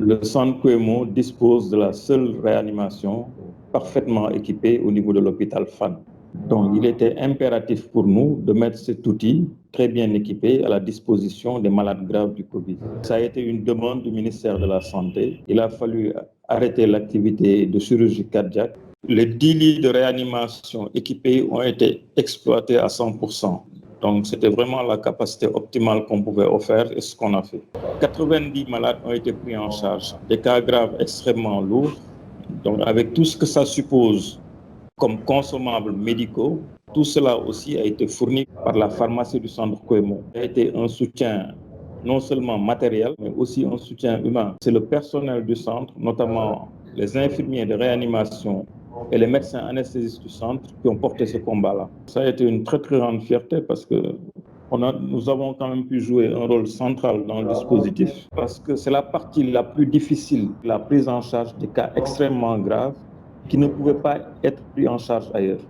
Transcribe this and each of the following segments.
Le centre Kouémo dispose de la seule réanimation parfaitement équipée au niveau de l'hôpital Fann. Donc, il était impératif pour nous de mettre cet outil très bien équipé à la disposition des malades graves du Covid. Ça a été une demande du ministère de la Santé. Il a fallu arrêter l'activité de chirurgie cardiaque. Les 10 lits de réanimation équipés ont été exploités à 100%. Donc, c'était vraiment la capacité optimale qu'on pouvait offrir et ce qu'on a fait. 90 malades ont été pris en charge, des cas graves extrêmement lourds, donc avec tout ce que ça suppose comme consommables médicaux. Tout cela aussi a été fourni par la pharmacie du centre Kouémo. Ça a été un soutien non seulement matériel, mais aussi un soutien humain. C'est le personnel du centre, notamment les infirmiers de réanimation et les médecins anesthésistes du centre qui ont porté ce combat-là. Ça a été une très très grande fierté parce que nous avons quand même pu jouer un rôle central dans le dispositif parce que c'est la partie la plus difficile, la prise en charge des cas extrêmement graves qui ne pouvaient pas être pris en charge ailleurs.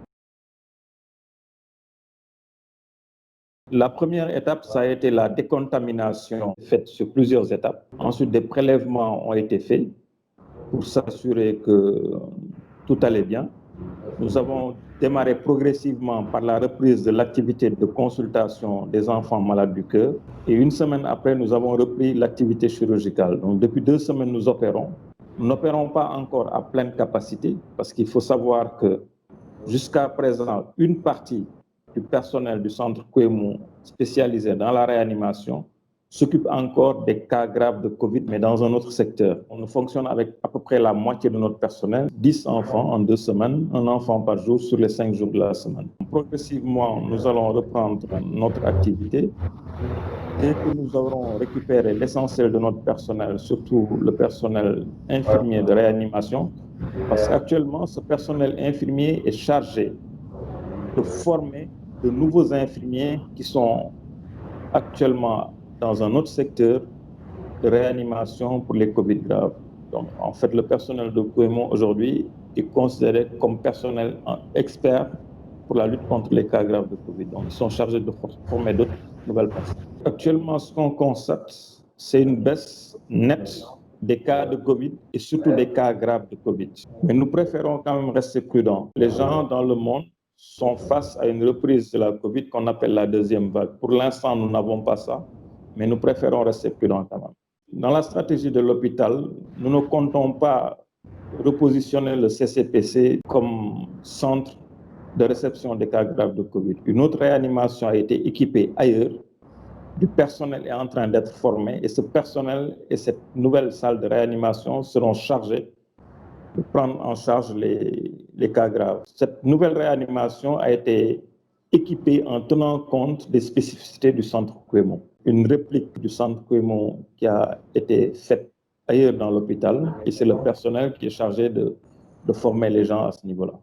La première étape, ça a été la décontamination faite sur plusieurs étapes. Ensuite, des prélèvements ont été faits pour s'assurer que tout allait bien. Nous avons démarré progressivement par la reprise de l'activité de consultation des enfants malades du cœur. Et une semaine après, nous avons repris l'activité chirurgicale. Donc, depuis 2 semaines, nous opérons. Nous n'opérons pas encore à pleine capacité parce qu'il faut savoir que jusqu'à présent, une partie du personnel du centre Kouémo spécialisé dans la réanimation s'occupe encore des cas graves de Covid, mais dans un autre secteur. On fonctionne avec à peu près la moitié de notre personnel, 10 enfants en 2 semaines, un enfant par jour sur les 5 jours de la semaine. Progressivement, nous allons reprendre notre activité. Dès que nous aurons récupéré l'essentiel de notre personnel, surtout le personnel infirmier de réanimation, parce qu'actuellement, ce personnel infirmier est chargé de former de nouveaux infirmiers qui sont actuellement dans un autre secteur de réanimation pour les Covid graves. Donc, en fait, le personnel de Kouémo aujourd'hui est considéré comme personnel expert pour la lutte contre les cas graves de Covid. Donc, ils sont chargés de former d'autres nouvelles personnes. Actuellement, ce qu'on constate, c'est une baisse nette des cas de Covid et surtout des cas graves de Covid. Mais nous préférons quand même rester prudents. Les gens dans le monde sont face à une reprise de la Covid qu'on appelle la deuxième vague. Pour l'instant, nous n'avons pas ça, mais nous préférons rester prudents quand même. Dans la stratégie de l'hôpital, nous ne comptons pas repositionner le CCPC comme centre de réception des cas graves de Covid. Une autre réanimation a été équipée ailleurs. Du personnel est en train d'être formé et ce personnel et cette nouvelle salle de réanimation seront chargés de prendre en charge les cas graves. Cette nouvelle réanimation a été équipée en tenant compte des spécificités du centre Kouémo. Une réplique du centre Kouémo qui a été faite ailleurs dans l'hôpital et c'est le personnel qui est chargé de former les gens à ce niveau-là.